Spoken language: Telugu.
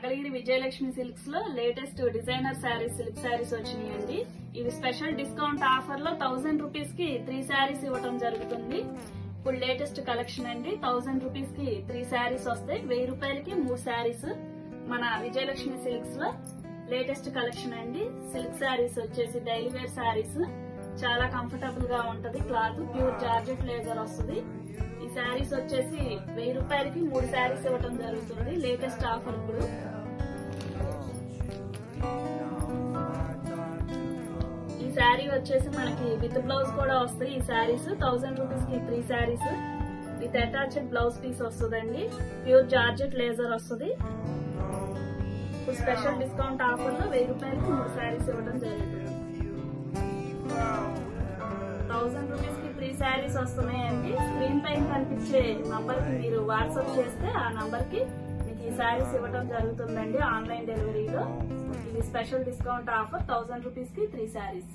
మంగళగిరి విజయలక్ష్మి సిల్క్స్ లో latest designer saris, silk saris వచ్చినాయండి. ఇవి స్పెషల్ డిస్కౌంట్ ఆఫర్ లో 1000 రూపీస్ కి 3 శారీస్ ఇవ్వడం జరుగుతుంది. ఇప్పుడు లేటెస్ట్ కలెక్షన్ అండి. 1000 రూపీస్ కి 3 శారీస్ వస్తాయి. 1000 రూపాయలకి 3 శారీస్. మన విజయలక్ష్మి సిల్క్స్ లో లేటెస్ట్ కలెక్షన్ అండి. సిల్క్ శారీస్ వచ్చేసి డైలీ వేర్ శారీస్, చాలా కంఫర్టబుల్ గా ఉంటది. క్లాత్ ప్యూర్ జార్జెట్ లేజర్ వస్తుంది. ఈ శారీస్ వచ్చేసి 1000 రూపాయలకి 3 శారీస్ ఇవ్వడం జరుగుతుంది. లేటెస్ట్ ఆఫర్ ఇప్పుడు. ఈ శారీ వచ్చేసి మనకి విత్ బ్లౌజ్ కూడా వస్తాయి. ఈ శారీస్ 1000 రూపీస్ కి 3 saris with attached blouse piece వస్తుందండి. ప్యూర్ జార్జెట్ లేజర్ వస్తుంది. ఇప్పుడు స్పెషల్ డిస్కౌంట్ ఆఫర్ లో 1000 రూపాయలకి 3 శారీస్ ఇవ్వడం జరుగుతుంది. 1000 రూపీస్ కి 3 శారీస్ వస్తున్నాయండి. స్క్రీన్ పైన కనిపించే నంబర్ కి మీరు వాట్సాప్ చేస్తే ఆ నంబర్ కి మీకు ఈ శారీస్ ఇవ్వడం జరుగుతుందండి ఆన్లైన్ డెలివరీలో. ఇది స్పెషల్ డిస్కౌంట్ ఆఫర్ 1000 రూపీస్ కి 3 శారీస్.